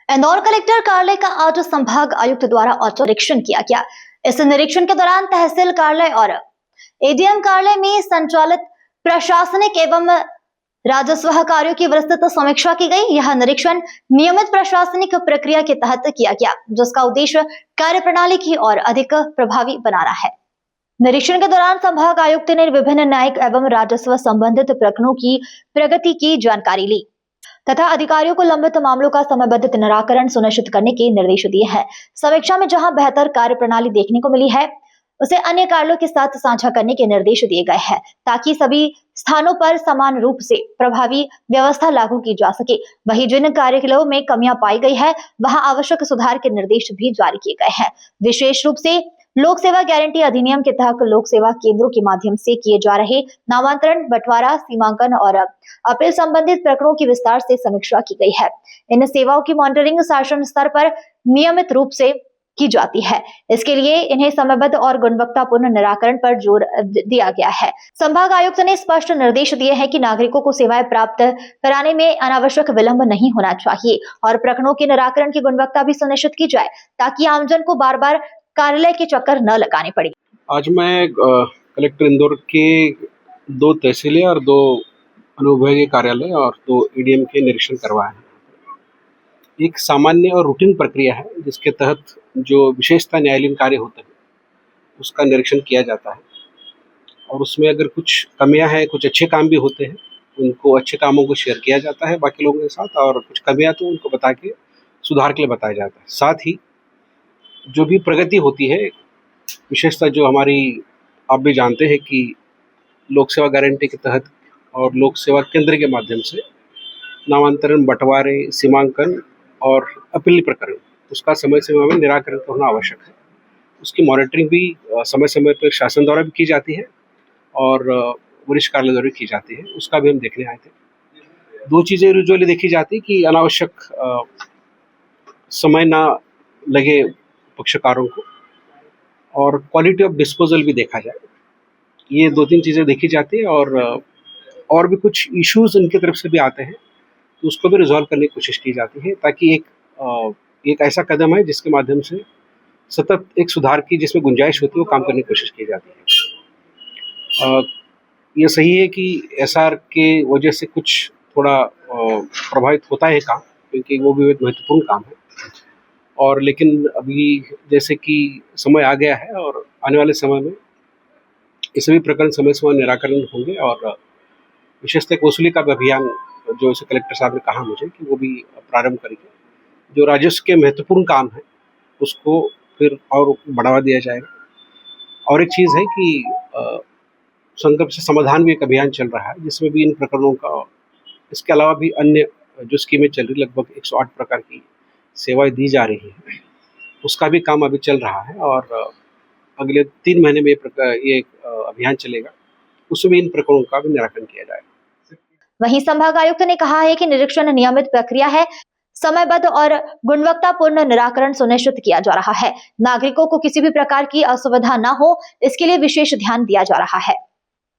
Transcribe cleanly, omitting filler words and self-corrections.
Indore collector कार्यालय का आज संभाग आयुक्त द्वारा औचक निरीक्षण किया गया। इस निरीक्षण के दौरान तहसील कार्यालय और एडीएम कार्यालय में संचालित प्रशासनिक एवं राजस्व कार्यों की विस्तृत समीक्षा की गई। यह निरीक्षण नियमित प्रशासनिक प्रक्रिया के तहत किया गया, जिसका उद्देश्य कार्य प्रणाली की और अधिक प्रभावी बनाना है। निरीक्षण के दौरान संभाग आयुक्त ने विभिन्न न्यायिक एवं राजस्व संबंधित प्रकरणों की प्रगति की जानकारी ली तथा अधिकारियों को लंबित मामलों का समयबद्ध निराकरण सुनिश्चित करने के निर्देश दिए हैं। समीक्षा में जहां बेहतर कार्य प्रणाली देखने को मिली है, उसे अन्य कार्यों के साथ साझा करने के निर्देश दिए गए हैं, ताकि सभी स्थानों पर समान रूप से प्रभावी व्यवस्था लागू की जा सके। वहीं जिन कार्यों में कमियां पाई गई है, वहां आवश्यक सुधार के निर्देश भी जारी किए गए हैं। विशेष रूप से लोक सेवा गारंटी अधिनियम के तहत लोक सेवा केंद्रों के माध्यम से किए जा रहे नामांतरण, बंटवारा, सीमांकन और अपील संबंधित प्रकरणों की विस्तार से समीक्षा की गई है। इन सेवाओं की मॉनिटरिंग शासन स्तर पर नियमित रूप से की जाती है। इसके लिए इन्हें समयबद्ध और गुणवत्तापूर्ण निराकरण पर जोर दिया गया है। संभाग आयुक्त ने स्पष्ट निर्देश दिए हैं कि नागरिकों को सेवाएं प्राप्त कराने में अनावश्यक विलंब नहीं होना चाहिए और प्रकरणों के निराकरण की गुणवत्ता भी सुनिश्चित की जाए, ताकि आमजन को बार बार कार्यालय के चक्कर न लगाने पड़े। आज मैं कलेक्टर इंदौर के 2 तहसीलें और 2 अनुविभागीय कार्यालय और 2 एडीएम के निरीक्षण करवाए हैं। एक सामान्य और रूटीन प्रक्रिया है, जिसके तहत जो विशेषता न्यायालयीन कार्य होते हैं उसका निरीक्षण किया जाता है और उसमें अगर कुछ कमियां हैं, कुछ अच्छे काम भी होते हैं, उनको अच्छे कामों को शेयर किया जाता है बाकी लोगों के साथ, और कुछ कमियां तो उनको बता के सुधार के लिए बताया जाता है। साथ ही जो भी प्रगति होती है, विशेषता जो हमारी, आप भी जानते हैं कि लोक सेवा गारंटी के तहत और लोक सेवा केंद्र के माध्यम से नामांतरण, बंटवारे, सीमांकन और अपील प्रकरण, उसका समय समय में निराकरण होना आवश्यक है। उसकी मॉनिटरिंग भी समय समय पर शासन द्वारा भी की जाती है और वरिष्ठ कार्यालय द्वारा भी की जाती है। उसका भी हम देखने आए थे। 2 चीज़ें यूजुअली देखी जाती कि अनावश्यक समय ना लगे पक्षकारों को, और क्वालिटी ऑफ डिस्पोजल भी देखा जाए। ये 2-3 चीज़ें देखी जाती है और भी कुछ इश्यूज उनकी तरफ से भी आते हैं, तो उसको भी रिजॉल्व करने की कोशिश की जाती है, ताकि एक ऐसा कदम है जिसके माध्यम से सतत एक सुधार की जिसमें गुंजाइश होती है, वो काम करने की कोशिश की जाती है। ये सही है कि एसआर के वजह से कुछ थोड़ा प्रभावित होता है काम, क्योंकि वो भी एक महत्वपूर्ण काम है, और लेकिन अभी जैसे कि समय आ गया है और आने वाले समय में ये सभी प्रकरण समय समय निराकरण होंगे, और विशेषतः वसूली का भी अभियान, जो इसे कलेक्टर साहब ने कहा मुझे कि वो भी प्रारंभ करेंगे। जो राजस्व के महत्वपूर्ण काम है उसको फिर और बढ़ावा दिया जाएगा। और एक चीज़ है कि संकट से समाधान भी एक अभियान चल रहा है, जिसमें भी इन प्रकरणों का, इसके अलावा भी अन्य जो स्कीमें चल रही, लगभग 108 प्रकार की सेवाएं दी जा रही हैं, उसका भी काम अभी चल रहा है, और अगले 3 महीने में ये अभियान चलेगा। उसमें इन प्रकरणों का भी निराकरण किया जाएगा। वहीं संभाग आयुक्त ने कहा है कि निरीक्षण नियमित प्रक्रिया है, समयबद्ध और गुणवत्तापूर्ण निराकरण सुनिश्चित किया जा रहा है। नागरिकों को किसी भी प्रकार की असुविधा न हो, इसके लिए विशेष ध्यान दिया जा रहा है।